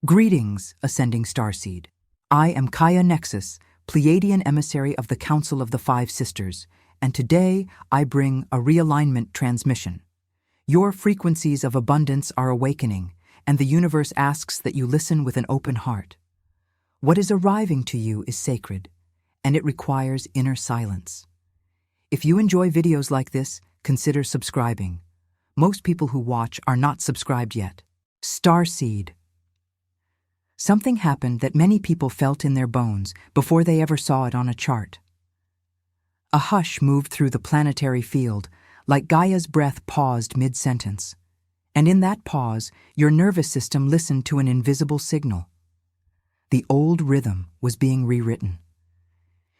Greetings, Ascending Starseed. I am Kaya Nexus, Pleiadian emissary of the Council of the Five Sisters, and today I bring a realignment transmission. Your frequencies of abundance are awakening, and the universe asks that you listen with an open heart. What is arriving to you is sacred, and it requires inner silence. If you enjoy videos like this, consider subscribing. Most people who watch are not subscribed yet. Starseed. Something happened that many people felt in their bones before they ever saw it on a chart. A hush moved through the planetary field, like Gaia's breath paused mid-sentence. And in that pause, your nervous system listened to an invisible signal. The old rhythm was being rewritten.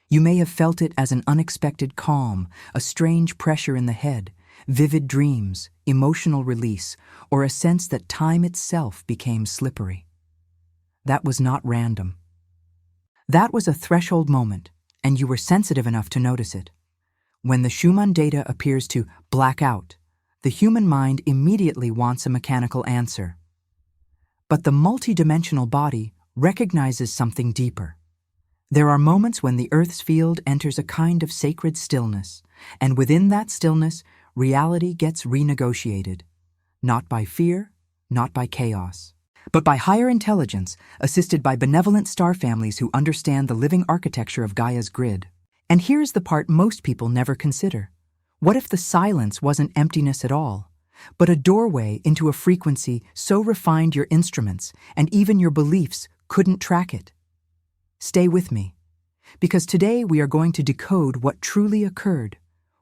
You may have felt it as an unexpected calm, a strange pressure in the head, vivid dreams, emotional release, or a sense that time itself became slippery. That was not random. That was a threshold moment, and you were sensitive enough to notice it. When the Schumann data appears to black out, the human mind immediately wants a mechanical answer. But the multidimensional body recognizes something deeper. There are moments when the Earth's field enters a kind of sacred stillness, and within that stillness, reality gets renegotiated. Not by fear, not by chaos, but by higher intelligence, assisted by benevolent star families who understand the living architecture of Gaia's grid. And here's the part most people never consider. What if the silence wasn't emptiness at all, but a doorway into a frequency so refined your instruments and even your beliefs couldn't track it? Stay with me, because today we are going to decode what truly occurred,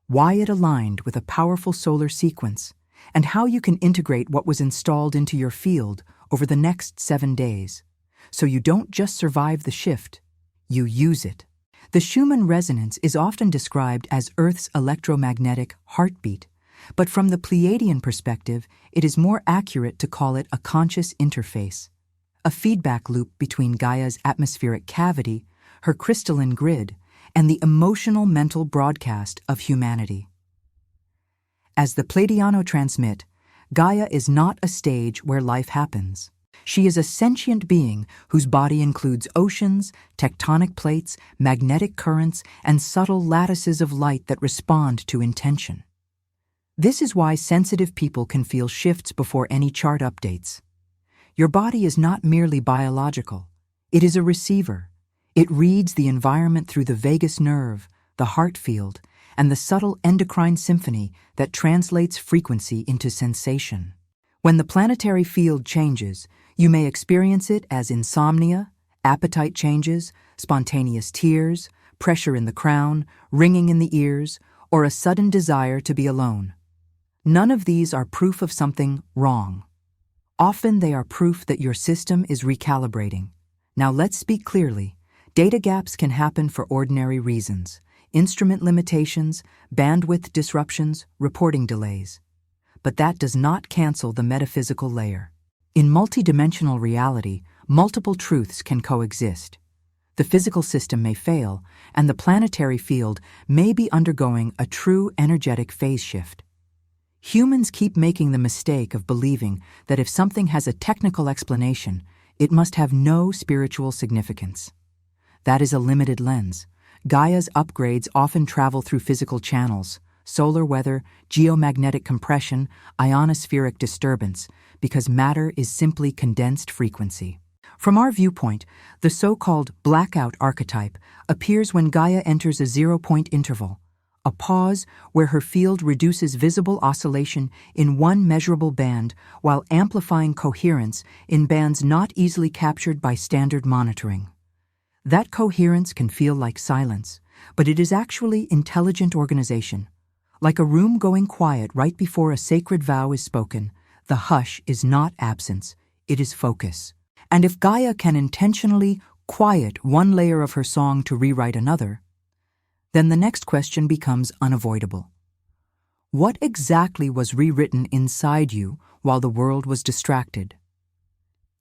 why it aligned with a powerful solar sequence, and how you can integrate what was installed into your field over the next 7 days, so you don't just survive the shift, you use it. The Schumann resonance is often described as Earth's electromagnetic heartbeat, but from the Pleiadian perspective, it is more accurate to call it a conscious interface, a feedback loop between Gaia's atmospheric cavity, her crystalline grid, and the emotional mental broadcast of humanity. As the Pleiadians transmit, Gaia is not a stage where life happens. She is a sentient being whose body includes oceans, tectonic plates, magnetic currents, and subtle lattices of light that respond to intention. This is why sensitive people can feel shifts before any chart updates. Your body is not merely biological. It is a receiver. It reads the environment through the vagus nerve, the heart field, and the subtle endocrine symphony that translates frequency into sensation. When the planetary field changes, you may experience it as insomnia, appetite changes, spontaneous tears, pressure in the crown, ringing in the ears, or a sudden desire to be alone. None of these are proof of something wrong. Often they are proof that your system is recalibrating. Now let's speak clearly. Data gaps can happen for ordinary reasons. Instrument limitations, bandwidth disruptions, reporting delays. But that does not cancel the metaphysical layer. In multidimensional reality, multiple truths can coexist. The physical system may fail, and the planetary field may be undergoing a true energetic phase shift. Humans keep making the mistake of believing that if something has a technical explanation, it must have no spiritual significance. That is a limited lens. Gaia's upgrades often travel through physical channels, solar weather, geomagnetic compression, ionospheric disturbance, because matter is simply condensed frequency. From our viewpoint, the so-called blackout archetype appears when Gaia enters a zero-point interval, a pause where her field reduces visible oscillation in one measurable band while amplifying coherence in bands not easily captured by standard monitoring. That coherence can feel like silence, but it is actually intelligent organization. Like a room going quiet right before a sacred vow is spoken, the hush is not absence, it is focus. And if Gaia can intentionally quiet one layer of her song to rewrite another, then the next question becomes unavoidable. What exactly was rewritten inside you while the world was distracted?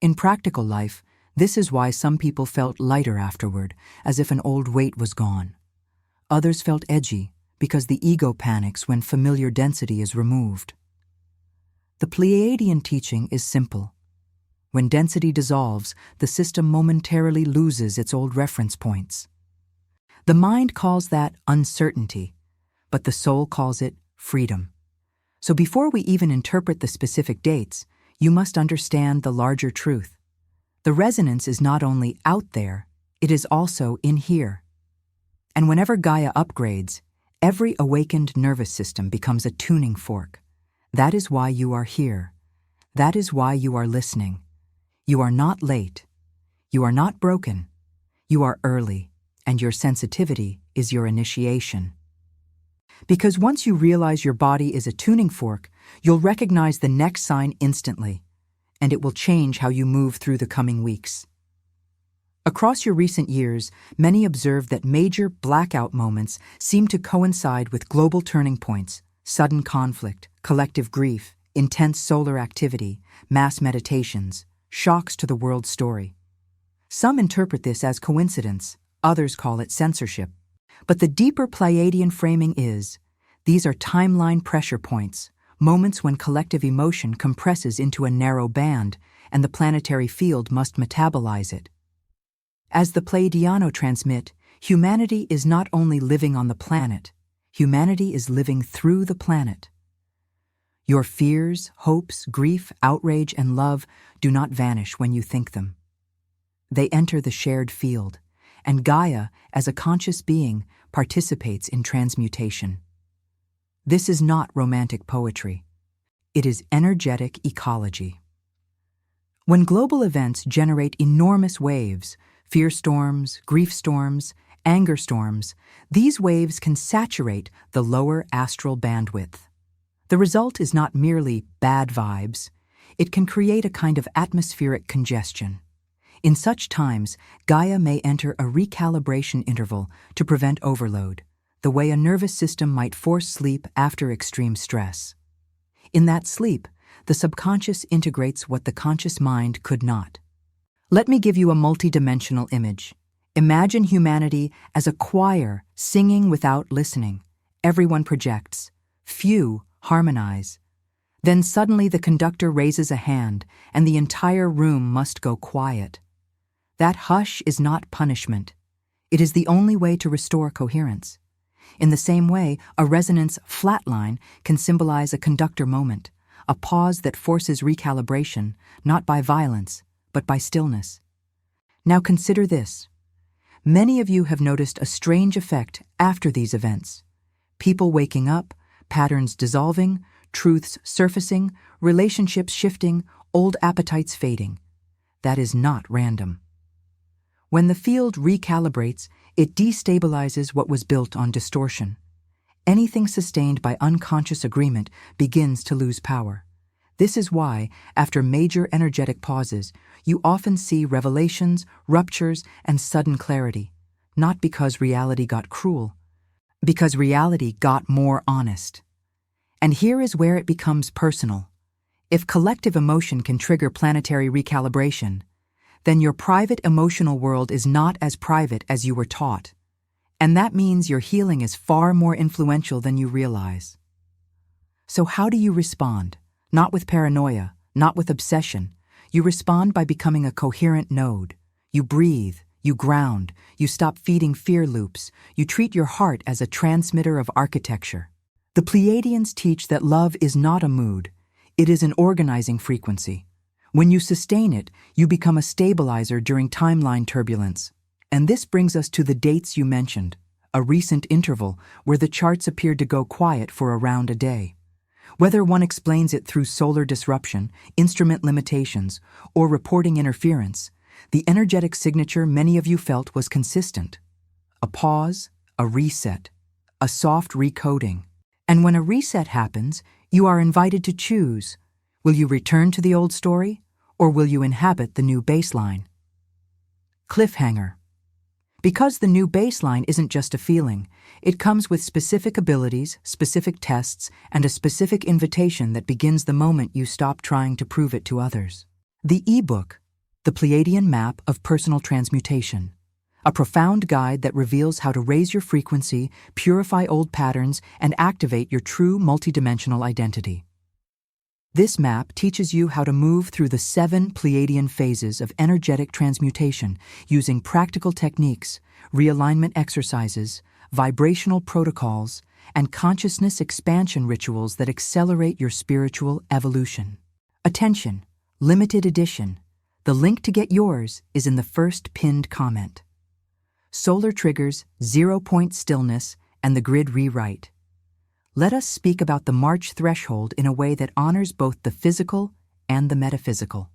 In practical life, this is why some people felt lighter afterward, as if an old weight was gone. Others felt edgy, because the ego panics when familiar density is removed. The Pleiadian teaching is simple. When density dissolves, the system momentarily loses its old reference points. The mind calls that uncertainty, but the soul calls it freedom. So before we even interpret the specific dates, you must understand the larger truth. The resonance is not only out there, it is also in here. And whenever Gaia upgrades, every awakened nervous system becomes a tuning fork. That is why you are here. That is why you are listening. You are not late. You are not broken. You are early, and your sensitivity is your initiation. Because once you realize your body is a tuning fork, you'll recognize the next sign instantly, and it will change how you move through the coming weeks. Across your recent years, many observed that major blackout moments seem to coincide with global turning points, sudden conflict, collective grief, intense solar activity, mass meditations, shocks to the world story. Some interpret this as coincidence, others call it censorship. But the deeper Pleiadian framing is, these are timeline pressure points, moments when collective emotion compresses into a narrow band and the planetary field must metabolize it. As the Pleiadiano transmit, humanity is not only living on the planet, humanity is living through the planet. Your fears, hopes, grief, outrage, and love do not vanish when you think them. They enter the shared field, and Gaia, as a conscious being, participates in transmutation. This is not romantic poetry. It is energetic ecology. When global events generate enormous waves, fear storms, grief storms, anger storms, these waves can saturate the lower astral bandwidth. The result is not merely bad vibes. It can create a kind of atmospheric congestion. In such times, Gaia may enter a recalibration interval to prevent overload, the way a nervous system might force sleep after extreme stress. In that sleep, the subconscious integrates what the conscious mind could not. Let me give you a multidimensional image. Imagine humanity as a choir singing without listening. Everyone projects. Few harmonize. Then suddenly the conductor raises a hand, and the entire room must go quiet. That hush is not punishment. It is the only way to restore coherence. In the same way, a resonance flatline can symbolize a conductor moment, a pause that forces recalibration, not by violence, but by stillness. Now consider this. Many of you have noticed a strange effect after these events. People waking up, patterns dissolving, truths surfacing, relationships shifting, old appetites fading. That is not random. When the field recalibrates, it destabilizes what was built on distortion. Anything sustained by unconscious agreement begins to lose power. This is why, after major energetic pauses, you often see revelations, ruptures, and sudden clarity, not because reality got cruel, because reality got more honest. And here is where it becomes personal. If collective emotion can trigger planetary recalibration, then your private emotional world is not as private as you were taught. And that means your healing is far more influential than you realize. So how do you respond? Not with paranoia, not with obsession. You respond by becoming a coherent node. You breathe, you ground, you stop feeding fear loops, you treat your heart as a transmitter of architecture. The Pleiadians teach that love is not a mood, it is an organizing frequency. When you sustain it, you become a stabilizer during timeline turbulence. And this brings us to the dates you mentioned, a recent interval where the charts appeared to go quiet for around a day. Whether one explains it through solar disruption, instrument limitations, or reporting interference, the energetic signature many of you felt was consistent. A pause, a reset, a soft recoding. And when a reset happens, you are invited to choose. Will you return to the old story, or will you inhabit the new baseline? Cliffhanger. Because the new baseline isn't just a feeling, it comes with specific abilities, specific tests, and a specific invitation that begins the moment you stop trying to prove it to others. The ebook, The Pleiadian Map of Personal Transmutation, a profound guide that reveals how to raise your frequency, purify old patterns, and activate your true multidimensional identity. This map teaches you how to move through the 7 Pleiadian phases of energetic transmutation using practical techniques, realignment exercises, vibrational protocols, and consciousness expansion rituals that accelerate your spiritual evolution. Attention! Limited edition. The link to get yours is in the first pinned comment. Solar triggers, 0-point stillness, and the grid rewrite. Let us speak about the March threshold in a way that honors both the physical and the metaphysical.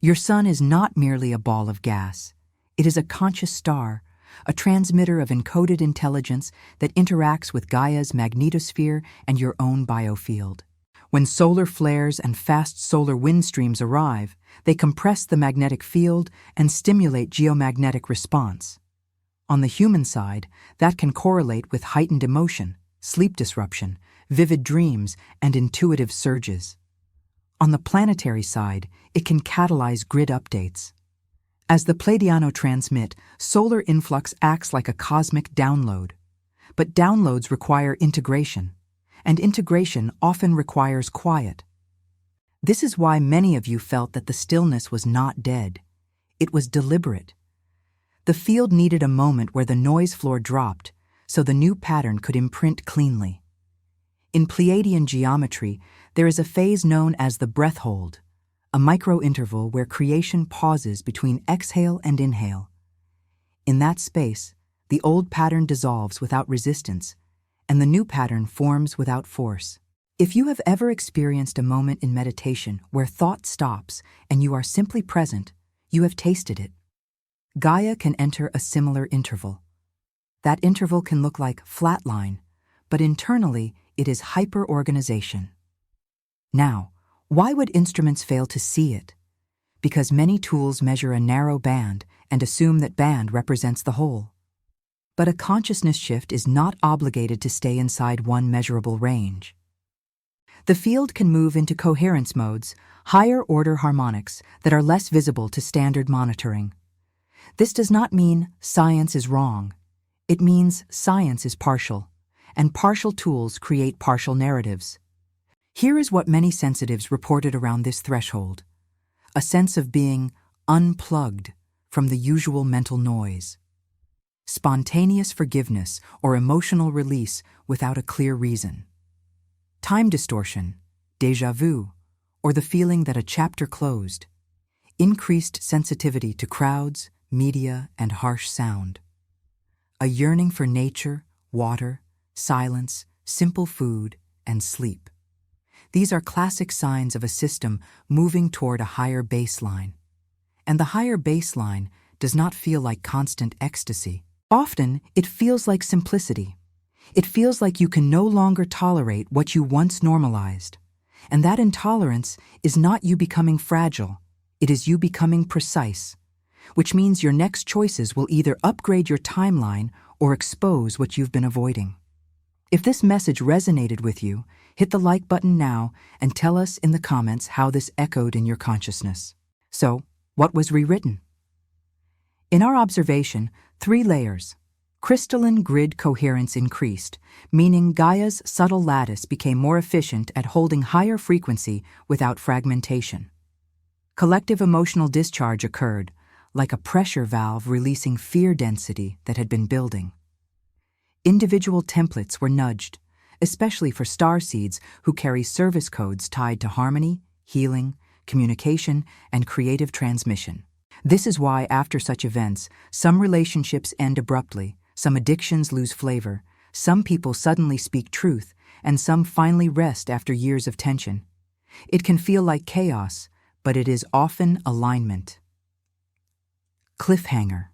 Your sun is not merely a ball of gas. It is a conscious star, a transmitter of encoded intelligence that interacts with Gaia's magnetosphere and your own biofield. When solar flares and fast solar wind streams arrive, they compress the magnetic field and stimulate geomagnetic response. On the human side, that can correlate with heightened emotion, sleep disruption, vivid dreams, and intuitive surges. On the planetary side, it can catalyze grid updates. As the Pleiadians transmit, solar influx acts like a cosmic download. But downloads require integration, and integration often requires quiet. This is why many of you felt that the stillness was not dead. It was deliberate. The field needed a moment where the noise floor dropped, so the new pattern could imprint cleanly. In Pleiadian geometry, there is a phase known as the breath hold, a micro-interval where creation pauses between exhale and inhale. In that space, the old pattern dissolves without resistance, and the new pattern forms without force. If you have ever experienced a moment in meditation where thought stops and you are simply present, you have tasted it. Gaia can enter a similar interval. That interval can look like flatline, but internally it is hyper-organization. Now, why would instruments fail to see it? Because many tools measure a narrow band and assume that band represents the whole. But a consciousness shift is not obligated to stay inside one measurable range. The field can move into coherence modes, higher-order harmonics that are less visible to standard monitoring. This does not mean science is wrong. It means science is partial, and partial tools create partial narratives. Here is what many sensitives reported around this threshold: a sense of being unplugged from the usual mental noise. Spontaneous forgiveness or emotional release without a clear reason. Time distortion, déjà vu, or the feeling that a chapter closed. Increased sensitivity to crowds, media, and harsh sound. A yearning for nature, water, silence, simple food, and sleep. These are classic signs of a system moving toward a higher baseline. And the higher baseline does not feel like constant ecstasy. Often, it feels like simplicity. It feels like you can no longer tolerate what you once normalized. And that intolerance is not you becoming fragile, it is you becoming precise, which means your next choices will either upgrade your timeline or expose what you've been avoiding. If this message resonated with you, hit the like button now and tell us in the comments how this echoed in your consciousness. So, what was rewritten? In our observation, 3 layers. Crystalline grid coherence increased, meaning Gaia's subtle lattice became more efficient at holding higher frequency without fragmentation. Collective emotional discharge occurred, like a pressure valve releasing fear density that had been building. Individual templates were nudged, especially for starseeds who carry service codes tied to harmony, healing, communication, and creative transmission. This is why, after such events, some relationships end abruptly, some addictions lose flavor, some people suddenly speak truth, and some finally rest after years of tension. It can feel like chaos, but it is often alignment. Cliffhanger.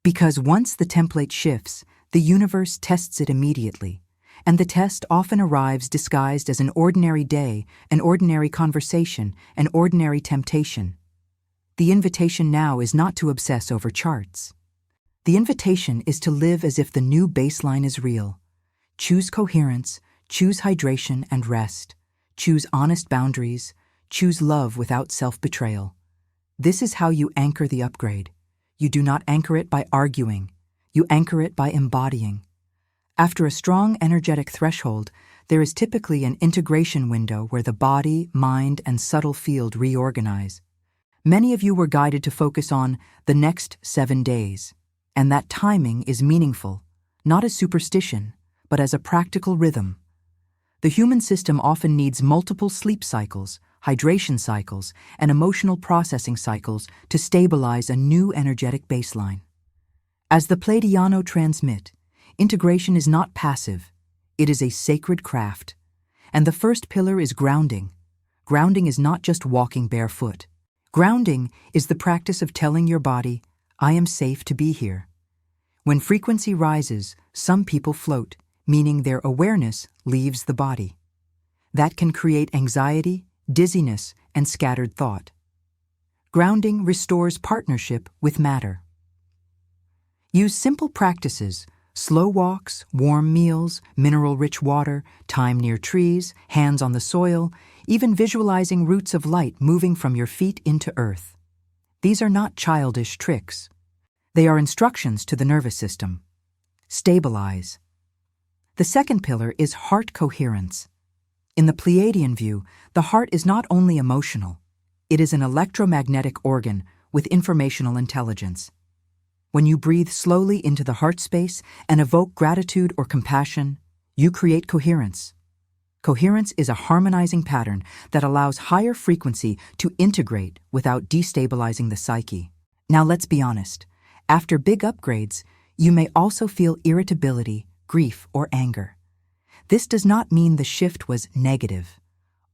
Because once the template shifts, the universe tests it immediately, and the test often arrives disguised as an ordinary day, an ordinary conversation, an ordinary temptation. The invitation now is not to obsess over charts. The invitation is to live as if the new baseline is real. Choose coherence, choose hydration and rest, choose honest boundaries, choose love without self-betrayal. This is how you anchor the upgrade. You do not anchor it by arguing. You anchor it by embodying. After a strong energetic threshold, there is typically an integration window where the body, mind, and subtle field reorganize. Many of you were guided to focus on the next 7 days, and that timing is meaningful, not as superstition, but as a practical rhythm. The human system often needs multiple sleep cycles, hydration cycles, and emotional processing cycles to stabilize a new energetic baseline. As the Pleiadians transmit, integration is not passive, it is a sacred craft. And the first pillar is grounding. Grounding is not just walking barefoot. Grounding is the practice of telling your body, I am safe to be here. When frequency rises, some people float, meaning their awareness leaves the body. That can create anxiety, dizziness, and scattered thought. Grounding restores partnership with matter. Use simple practices, slow walks, warm meals, mineral-rich water, time near trees, hands on the soil, even visualizing roots of light moving from your feet into earth. These are not childish tricks. They are instructions to the nervous system. Stabilize. The second pillar is heart coherence. In the Pleiadian view, the heart is not only emotional, it is an electromagnetic organ with informational intelligence. When you breathe slowly into the heart space and evoke gratitude or compassion, you create coherence. Coherence is a harmonizing pattern that allows higher frequency to integrate without destabilizing the psyche. Now let's be honest. After big upgrades, you may also feel irritability, grief, or anger. This does not mean the shift was negative.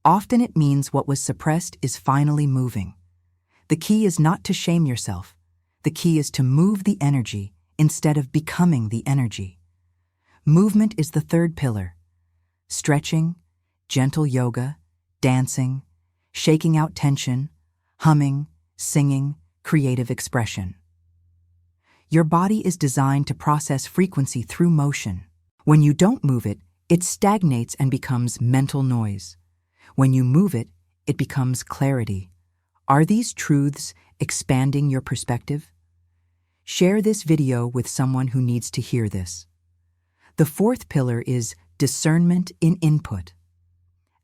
Often it means what was suppressed is finally moving. The key is not to shame yourself. The key is to move the energy instead of becoming the energy. Movement is the third pillar. Stretching, gentle yoga, dancing, shaking out tension, humming, singing, creative expression. Your body is designed to process frequency through motion. When you don't move it, it stagnates and becomes mental noise. When you move it, it becomes clarity. Are these truths expanding your perspective? Share this video with someone who needs to hear this. The fourth pillar is discernment in input.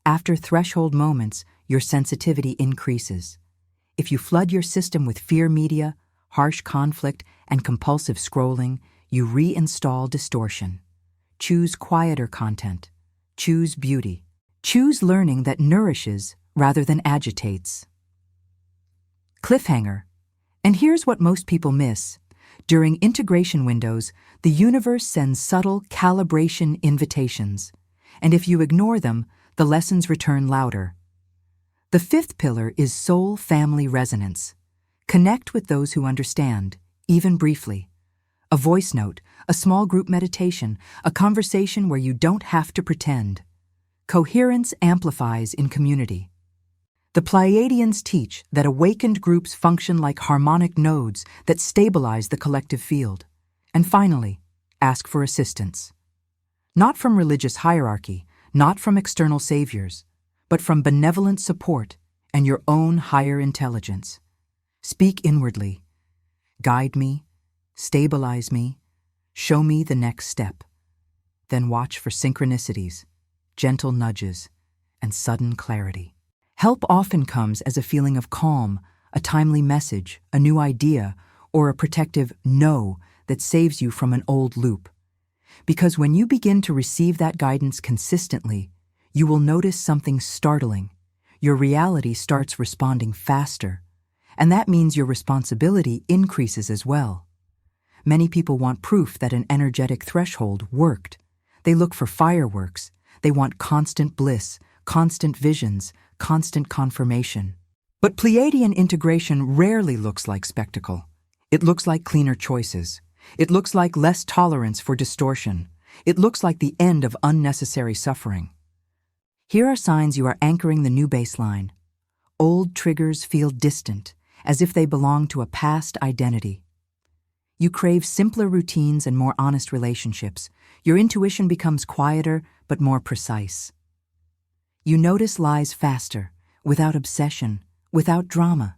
After threshold moments, your sensitivity increases. If you flood your system with fear media, harsh conflict, and compulsive scrolling, you reinstall distortion. Choose quieter content. Choose beauty. Choose learning that nourishes rather than agitates. Cliffhanger. And here's what most people miss. During integration windows, the universe sends subtle calibration invitations. And if you ignore them, the lessons return louder. The fifth pillar is soul-family resonance. Connect with those who understand, even briefly. A voice note, a small group meditation, a conversation where you don't have to pretend. Coherence amplifies in community. The Pleiadians teach that awakened groups function like harmonic nodes that stabilize the collective field. And finally, ask for assistance. Not from religious hierarchy, not from external saviors, but from benevolent support and your own higher intelligence. Speak inwardly. Guide me, stabilize me, show me the next step. Then watch for synchronicities, gentle nudges, and sudden clarity. Help often comes as a feeling of calm, a timely message, a new idea, or a protective no that saves you from an old loop. Because when you begin to receive that guidance consistently, you will notice something startling. Your reality starts responding faster, and that means your responsibility increases as well. Many people want proof that an energetic threshold worked. They look for fireworks. They want constant bliss, constant visions, constant confirmation. But Pleiadian integration rarely looks like spectacle. It looks like cleaner choices. It looks like less tolerance for distortion. It looks like the end of unnecessary suffering. Here are signs you are anchoring the new baseline. Old triggers feel distant, as if they belong to a past identity. You crave simpler routines and more honest relationships. Your intuition becomes quieter but more precise. You notice lies faster, without obsession, without drama.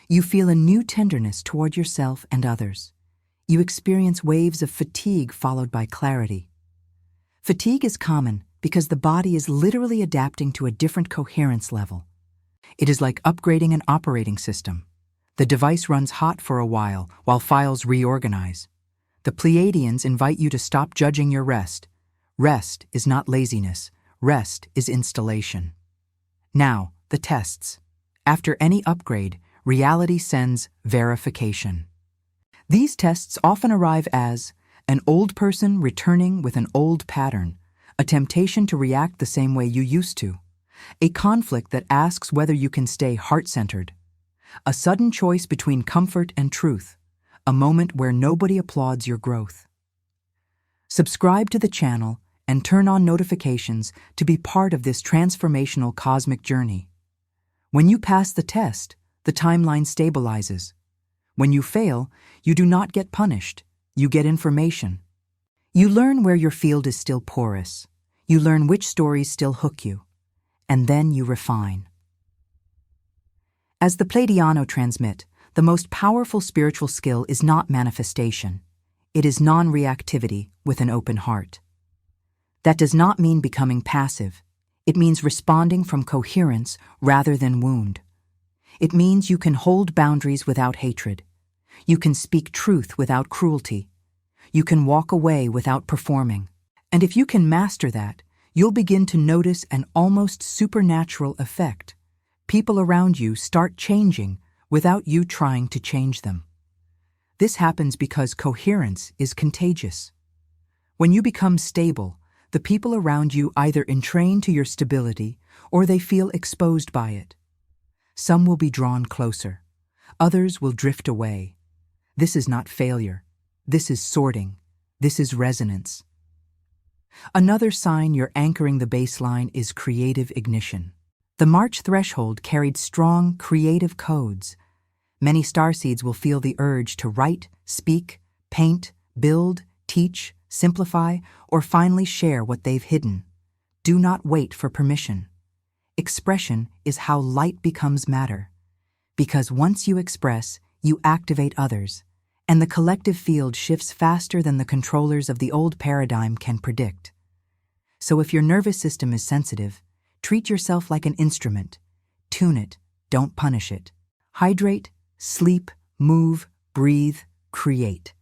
You feel a new tenderness toward yourself and others. You experience waves of fatigue followed by clarity. Fatigue is common, because the body is literally adapting to a different coherence level. It is like upgrading an operating system. The device runs hot for a while files reorganize. The Pleiadians invite you to stop judging your rest. Rest is not laziness. Rest is installation. Now, the tests. After any upgrade, reality sends verification. These tests often arrive as an old person returning with an old pattern, a temptation to react the same way you used to, a conflict that asks whether you can stay heart-centered, a sudden choice between comfort and truth, a moment where nobody applauds your growth. Subscribe to the channel and turn on notifications to be part of this transformational cosmic journey. When you pass the test, the timeline stabilizes. When you fail, you do not get punished. You get information. You learn where your field is still porous. You learn which stories still hook you. And then you refine. As the Pleiadiano transmit, the most powerful spiritual skill is not manifestation. It is non-reactivity with an open heart. That does not mean becoming passive. It means responding from coherence rather than wound. It means you can hold boundaries without hatred. You can speak truth without cruelty. You can walk away without performing. And if you can master that, you'll begin to notice an almost supernatural effect. People around you start changing without you trying to change them. This happens because coherence is contagious. When you become stable, the people around you either entrain to your stability or they feel exposed by it. Some will be drawn closer. Others will drift away. This is not failure. This is sorting. This is resonance. Another sign you're anchoring the baseline is creative ignition. The March threshold carried strong, creative codes. Many starseeds will feel the urge to write, speak, paint, build, teach, simplify, or finally share what they've hidden. Do not wait for permission. Expression is how light becomes matter. Because once you express, you activate others, and the collective field shifts faster than the controllers of the old paradigm can predict. So if your nervous system is sensitive, treat yourself like an instrument. Tune it, don't punish it. Hydrate, sleep, move, breathe, create.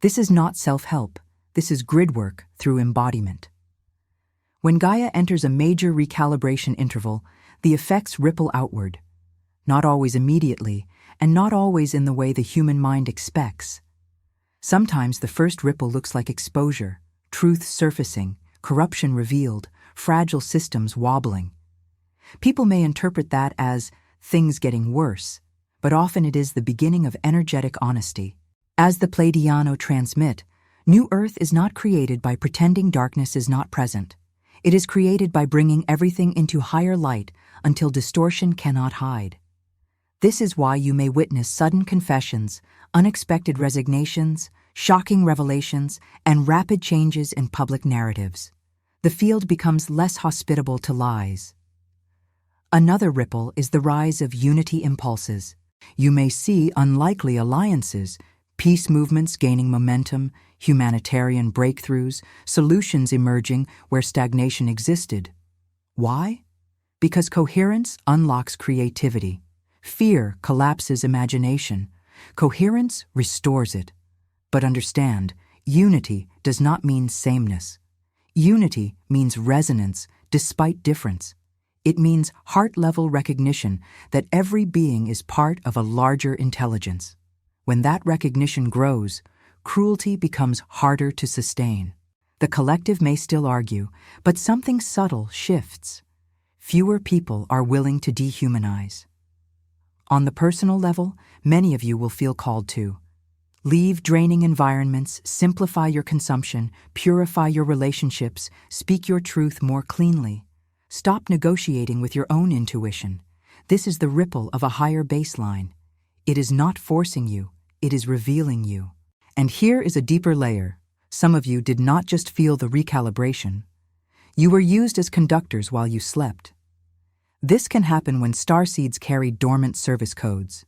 This is not self-help. This is grid work through embodiment. When Gaia enters a major recalibration interval, the effects ripple outward. Not always immediately, and not always in the way the human mind expects. Sometimes the first ripple looks like exposure, truth surfacing, corruption revealed, fragile systems wobbling. People may interpret that as things getting worse, but often it is the beginning of energetic honesty. As the Pleiadiano transmit, New Earth is not created by pretending darkness is not present. It is created by bringing everything into higher light until distortion cannot hide. This is why you may witness sudden confessions, unexpected resignations, shocking revelations, and rapid changes in public narratives. The field becomes less hospitable to lies. Another ripple is the rise of unity impulses. You may see unlikely alliances, peace movements gaining momentum, humanitarian breakthroughs, solutions emerging where stagnation existed. Why? Because coherence unlocks creativity. Fear collapses imagination. Coherence restores it. But understand, unity does not mean sameness. Unity means resonance despite difference. It means heart-level recognition that every being is part of a larger intelligence. When that recognition grows, cruelty becomes harder to sustain. The collective may still argue, but something subtle shifts. Fewer people are willing to dehumanize. On the personal level, many of you will feel called to leave draining environments, simplify your consumption, purify your relationships, speak your truth more cleanly. Stop negotiating with your own intuition. This is the ripple of a higher baseline. It is not forcing you, it is revealing you. And here is a deeper layer. Some of you did not just feel the recalibration. You were used as conductors while you slept. This can happen when starseeds carry dormant service codes.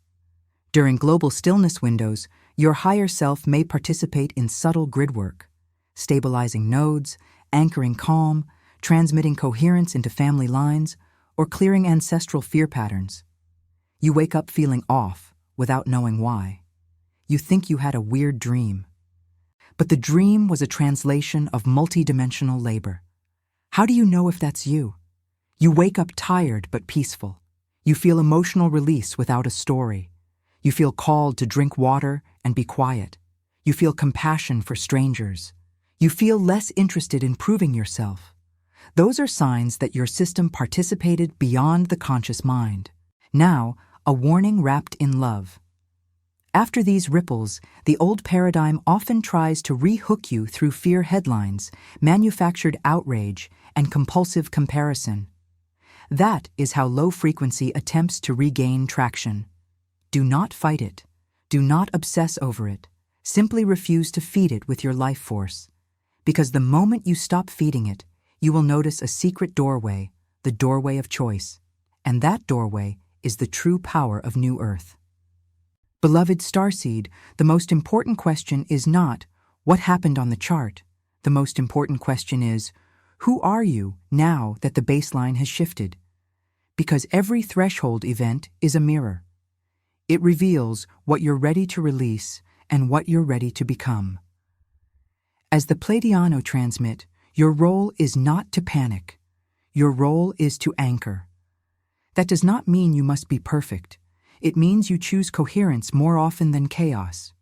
During global stillness windows, your higher self may participate in subtle grid work, stabilizing nodes, anchoring calm, transmitting coherence into family lines, or clearing ancestral fear patterns. You wake up feeling off without knowing why. You think you had a weird dream. But the dream was a translation of multidimensional labor. How do you know if that's you? You wake up tired but peaceful. You feel emotional release without a story. You feel called to drink water and be quiet. You feel compassion for strangers. You feel less interested in proving yourself. Those are signs that your system participated beyond the conscious mind. Now, a warning wrapped in love. After these ripples, the old paradigm often tries to re-hook you through fear headlines, manufactured outrage, and compulsive comparison. That is how low frequency attempts to regain traction. Do not fight it. Do not obsess over it. Simply refuse to feed it with your life force. Because the moment you stop feeding it, you will notice a secret doorway, the doorway of choice. And that doorway is the true power of New Earth. Beloved Starseed, the most important question is not, what happened on the chart? The most important question is, who are you now that the baseline has shifted? Because every threshold event is a mirror. It reveals what you're ready to release and what you're ready to become. As the Pleiadiano transmit, your role is not to panic. Your role is to anchor. That does not mean you must be perfect. It means you choose coherence more often than chaos.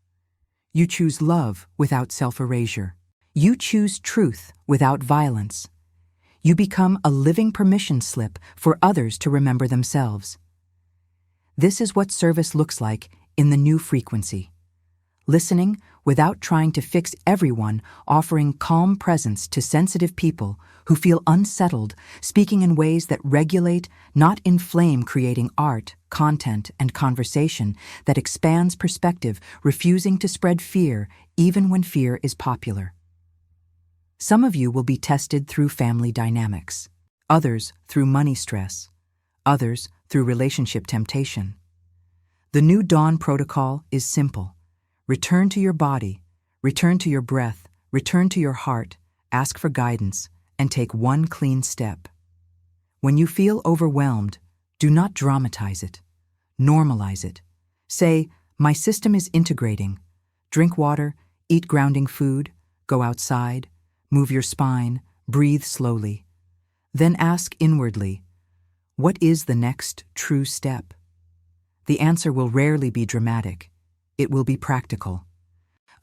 You choose love without self-erasure. You choose truth without violence. You become a living permission slip for others to remember themselves. This is what service looks like in the new frequency. Listening without trying to fix everyone, offering calm presence to sensitive people who feel unsettled, speaking in ways that regulate, not inflame, creating art, content, and conversation that expands perspective, refusing to spread fear even when fear is popular. Some of you will be tested through family dynamics, others through money stress, others through relationship temptation. The New Dawn protocol is simple. Return to your body, return to your breath, return to your heart, ask for guidance, and take one clean step. When you feel overwhelmed, do not dramatize it. Normalize it. Say, my system is integrating. Drink water, eat grounding food, go outside, move your spine, breathe slowly. Then ask inwardly, what is the next true step? The answer will rarely be dramatic. It will be practical.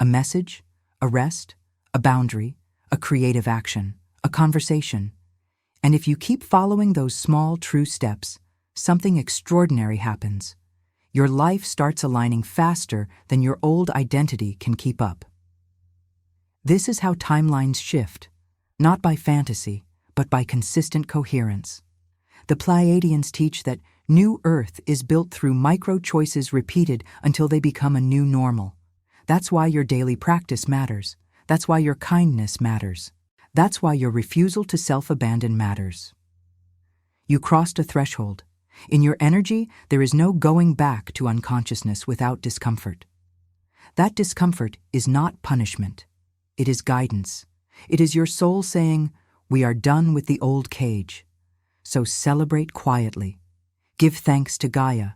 A message, a rest, a boundary, a creative action, a conversation. And if you keep following those small, true steps, something extraordinary happens. Your life starts aligning faster than your old identity can keep up. This is how timelines shift, not by fantasy, but by consistent coherence. The Pleiadians teach that New Earth is built through micro-choices repeated until they become a new normal. That's why your daily practice matters. That's why your kindness matters. That's why your refusal to self-abandon matters. You crossed a threshold. In your energy, there is no going back to unconsciousness without discomfort. That discomfort is not punishment. It is guidance. It is your soul saying, we are done with the old cage. So celebrate quietly. Give thanks to Gaia.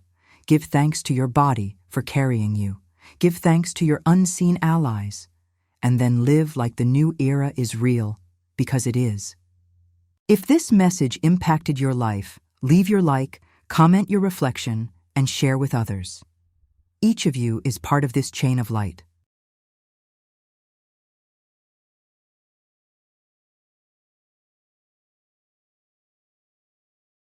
Give thanks to your body for carrying you. Give thanks to your unseen allies. And then live like the new era is real, because it is. If this message impacted your life, leave your like, comment your reflection, and share with others. Each of you is part of this chain of light.